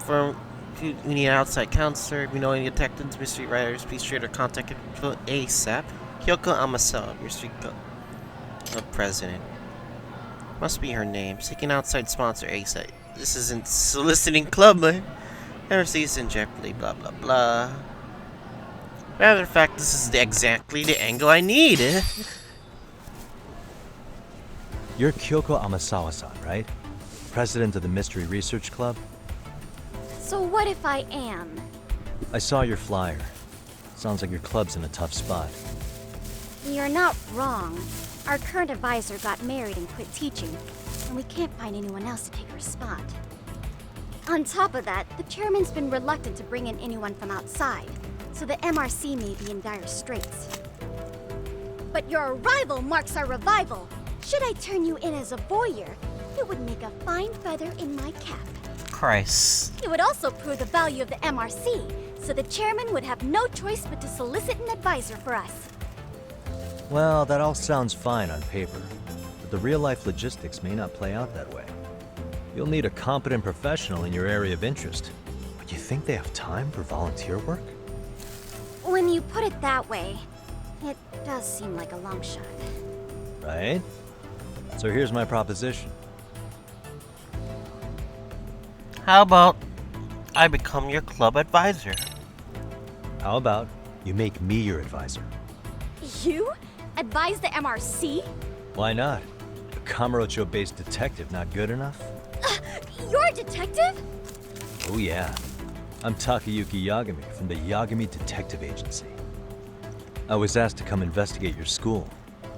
We need an outside counselor. If you know any detectives, mystery writers, please share their contact info ASAP. Kyoko Amasawa, Mystery President. Must be her name. Seeking outside sponsor ASAP. This isn't soliciting club, man. MRC is in jeopardy, blah blah blah. Matter of fact, this is exactly the angle I need. You're Kyoko Amasawa-san, right? President of the Mystery Research Club? So what if I am? I saw your flyer. Sounds like your club's in a tough spot. You're not wrong. Our current advisor got married and quit teaching, and we can't find anyone else to take her spot. On top of that, the chairman's been reluctant to bring in anyone from outside, so the MRC may be in dire straits. But your arrival marks our revival. Should I turn you in as a voyeur, it would make a fine feather in my cap. Christ. It would also prove the value of the MRC, so the chairman would have no choice but to solicit an advisor for us. Well, that all sounds fine on paper, but the real-life logistics may not play out that way. You'll need a competent professional in your area of interest. But you think they have time for volunteer work? When you put it that way, it does seem like a long shot. Right? So here's my proposition. How about I become your club advisor? How about you make me your advisor? You? Advise the MRC? Why not? A Kamurocho-based detective not good enough? You're a detective? Oh yeah. I'm Takayuki Yagami from the Yagami Detective Agency. I was asked to come investigate your school.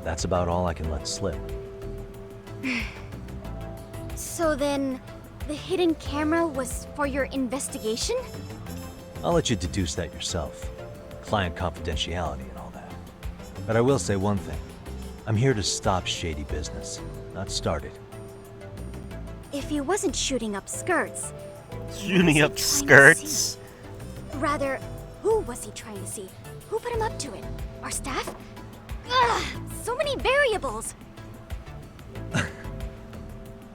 That's about all I can let slip. So then, the hidden camera was for your investigation? I'll let you deduce that yourself. Client confidentiality and all that. But I will say one thing. I'm here to stop shady business, not start it. If he wasn't shooting up skirts... Shooting up skirts? Rather, who was he trying to see? Who put him up to it? Our staff? Ugh, so many variables!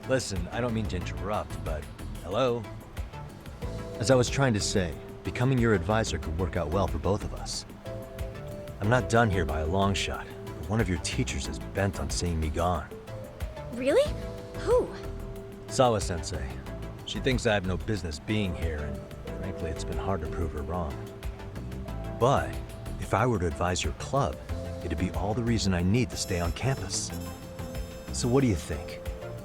Listen, I don't mean to interrupt, but hello? As I was trying to say, becoming your advisor could work out well for both of us. I'm not done here by a long shot, but one of your teachers is bent on seeing me gone. Really? Who? Sawa-sensei. She thinks I have no business being here, and frankly, it's been hard to prove her wrong. But if I were to advise your club, it'd be all the reason I need to stay on campus. So what do you think?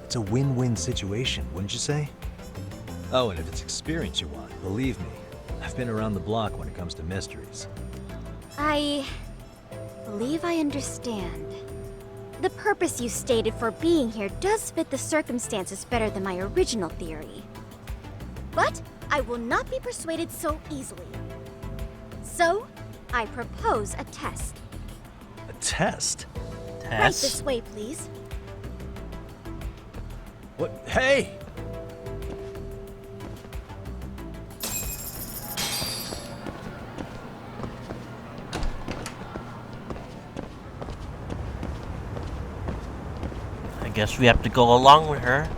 It's a win-win situation, wouldn't you say? Oh, and if it's experience you want, believe me, I've been around the block when it comes to mysteries. I believe I understand. The purpose you stated for being here does fit the circumstances better than my original theory. But I will not be persuaded so easily. So, I propose a test. A test? Right this way, please. What? Hey! guess we have to go along with her.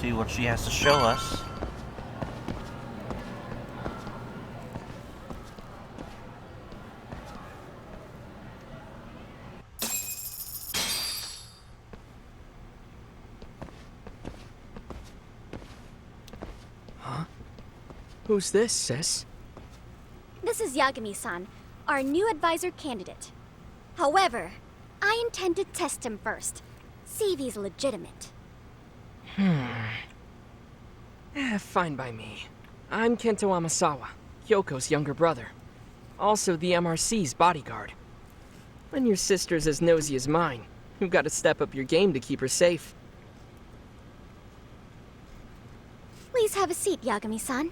See what she has to show us. Who's this, sis? This is Yagami-san, our new advisor candidate. However, I intend to test him first. See if he's legitimate. Fine by me. I'm Kento Amasawa, Kyoko's younger brother. Also the MRC's bodyguard. When your sister's as nosy as mine, you've got to step up your game to keep her safe. Please have a seat, Yagami-san.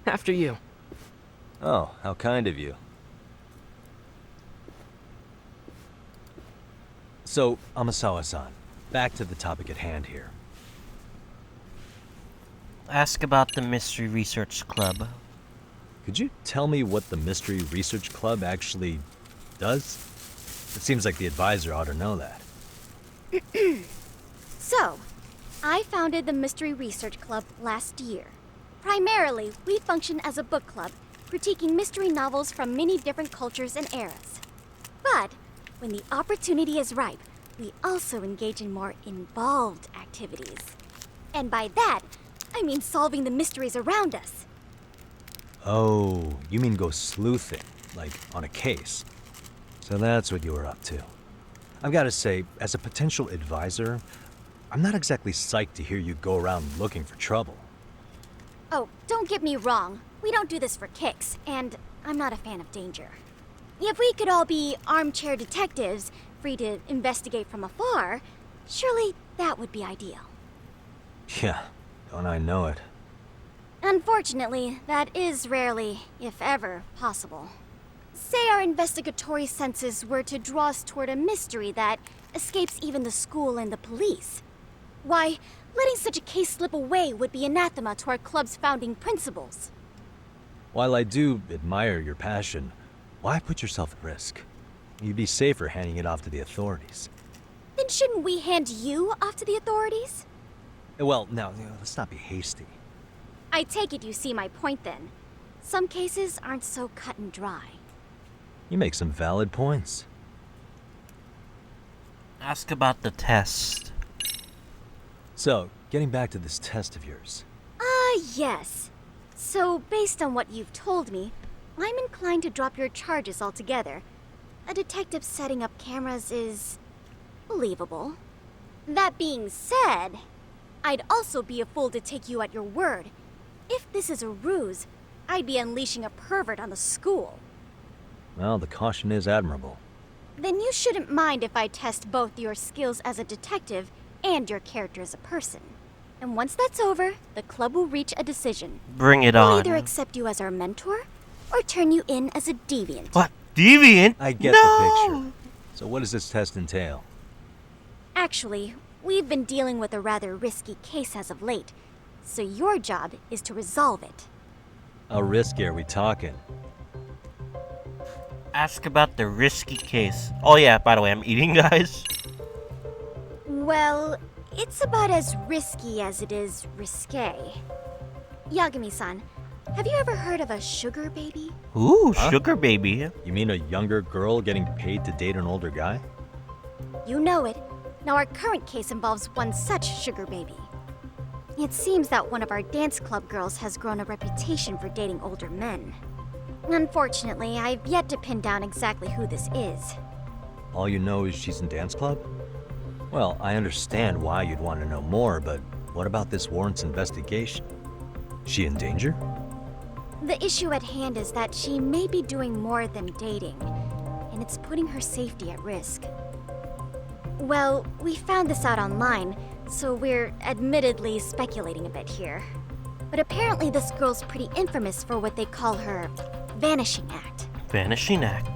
After you. Oh, how kind of you. So, Amasawa-san, back to the topic at hand here. Ask about the Mystery Research Club. Could you tell me what the Mystery Research Club actually does? It seems like the advisor ought to know that. So, I founded the Mystery Research Club last year. Primarily, we function as a book club, critiquing mystery novels from many different cultures and eras. But, when the opportunity is ripe, we also engage in more involved activities. And by that, I mean solving the mysteries around us. Oh, you mean go sleuthing, like on a case. So that's what you were up to. I've got to say, as a potential advisor, I'm not exactly psyched to hear you go around looking for trouble. Oh, don't get me wrong. We don't do this for kicks, and I'm not a fan of danger. If we could all be armchair detectives, free to investigate from afar, surely that would be ideal. Yeah, don't I know it. Unfortunately, that is rarely, if ever, possible. Say our investigatory senses were to draw us toward a mystery that escapes even the school and the police. Why, letting such a case slip away would be anathema to our club's founding principles. While I do admire your passion, why put yourself at risk? You'd be safer handing it off to the authorities. Then shouldn't we hand you off to the authorities? Well, now, let's not be hasty. I take it you see my point then. Some cases aren't so cut and dry. You make some valid points. Ask about the test. So, getting back to this test of yours. Yes. So, based on what you've told me, I'm inclined to drop your charges altogether. A detective setting up cameras is believable. That being said, I'd also be a fool to take you at your word. If this is a ruse, I'd be unleashing a pervert on the school. Well, the caution is admirable. Then you shouldn't mind if I test both your skills as a detective and your character as a person. And once that's over, the club will reach a decision. Bring it We'll on. either accept you as our mentor, or turn you in as a deviant. What? Deviant? I get the picture. So what does this test entail? Actually, we've been dealing with a rather risky case as of late, so your job is to resolve it. How risky are we talking? Ask about the risky case. Oh yeah, by the way, I'm eating, guys. Well, it's about as risky as it is risque. Yagami-san, have you ever heard of a sugar baby? Ooh, sugar baby. You mean a younger girl getting paid to date an older guy? You know it. Now our current case involves one such sugar baby. It seems that one of our dance club girls has grown a reputation for dating older men. Unfortunately, I've yet to pin down exactly who this is. All you know is she's in dance club? Well, I understand why you'd want to know more, but what about this warrants investigation? She in danger? The issue at hand is that she may be doing more than dating, and it's putting her safety at risk. Well, we found this out online, so we're admittedly speculating a bit here. But apparently this girl's pretty infamous for what they call her vanishing act. Vanishing act.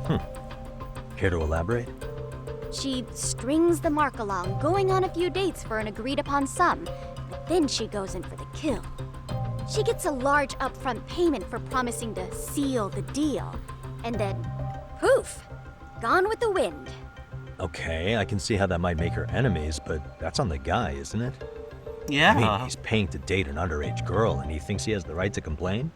Care to elaborate? She strings the mark along, going on a few dates for an agreed upon sum, but then she goes in for the kill. She gets a large upfront payment for promising to seal the deal, and then, poof, gone with the wind. Okay, I can see how that might make her enemies, but that's on the guy, isn't it? Yeah. I mean, he's paying to date an underage girl, and he thinks he has the right to complain?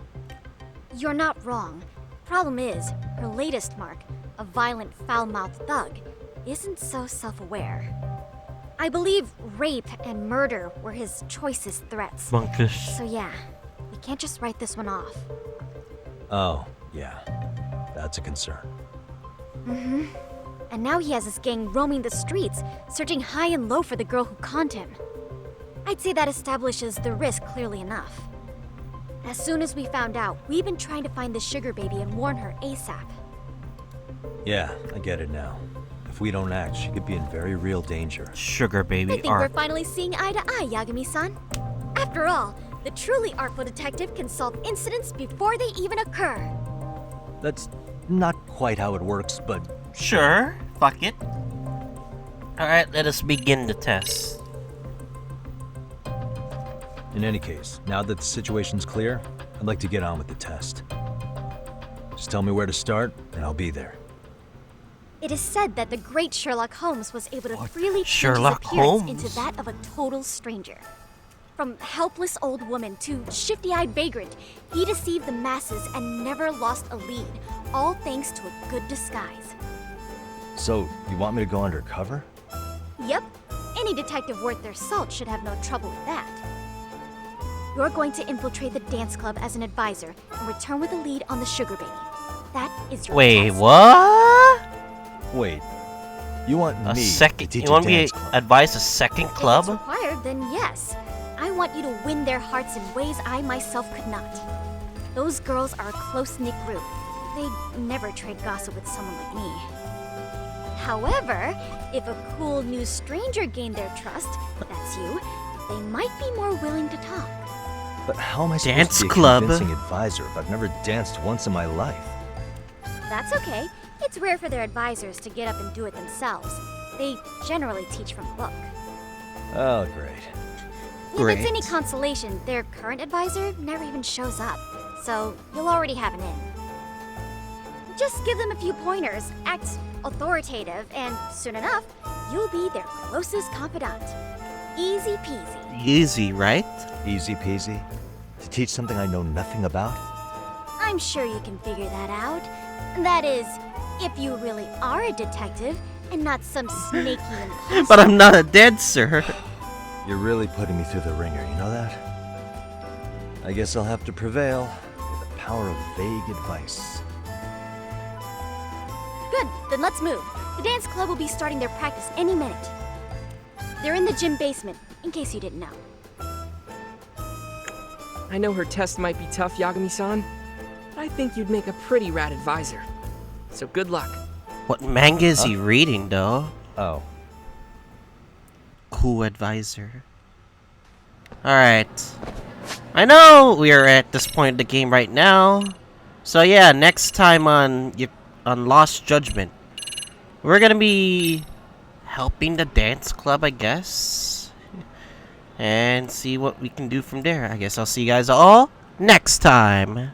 You're not wrong. Problem is, her latest mark, a violent, foul-mouthed thug, isn't so self-aware. I believe rape and murder were his choicest threats. Monkish. So yeah, we can't just write this one off. Oh, yeah. That's a concern. Mm-hmm. And now he has his gang roaming the streets, searching high and low for the girl who conned him. I'd say that establishes the risk clearly enough. As soon as we found out, we've been trying to find the sugar baby and warn her ASAP. Yeah, I get it now. If we don't act, she could be in very real danger. Sugar baby I think we're finally seeing eye to eye, Yagami-san. After all, the truly artful detective can solve incidents before they even occur. That's not quite how it works, but... Sure, fuck it. Alright, let us begin the test. In any case, now that the situation's clear, I'd like to get on with the test. Just tell me where to start, and I'll be there. It is said that the great Sherlock Holmes was able to freely change Sherlock his appearance Holmes? into that of a total stranger. From helpless old woman to shifty-eyed vagrant, he deceived the masses and never lost a lead, all thanks to a good disguise. So, you want me to go undercover? Yep, any detective worth their salt should have no trouble with that. You're going to infiltrate the dance club as an advisor and return with a lead on the sugar baby. That is your Wait, test. what? Wait, you want A me second? to teach You want a me dance to club? advise a second If club? it's required, then yes. I want you to win their hearts in ways I myself could not. Those girls are a close-knit group. They'd never trade gossip with someone like me. However, if a cool new stranger gained their trust, that's you, they might be more willing to talk. But how am I Dance supposed to be a club. convincing advisor if I've never danced once in my life? That's okay. It's rare for their advisors to get up and do it themselves. They generally teach from a book. Oh, great. If it's any consolation, their current advisor never even shows up, so you'll already have an in. Just give them a few pointers, act authoritative, and soon enough, you'll be their closest confidant. Easy peasy. Easy, right? Easy peasy? To teach something I know nothing about? I'm sure you can figure that out. That is, if you really are a detective and not some snaky imposter. But I'm not a dancer. You're really putting me through the ringer, you know that? I guess I'll have to prevail with the power of vague advice. Good, then let's move. The dance club will be starting their practice any minute. They're in the gym basement, in case you didn't know. I know her test might be tough, Yagami-san, but I think you'd make a pretty rad advisor. So good luck. What manga is he reading, though? Oh. Cool advisor. Alright. I know we are at this point in the game right now. So yeah, next time on Lost Judgment, we're gonna be helping the dance club, I guess. And see what we can do from there. I guess I'll see you guys all next time.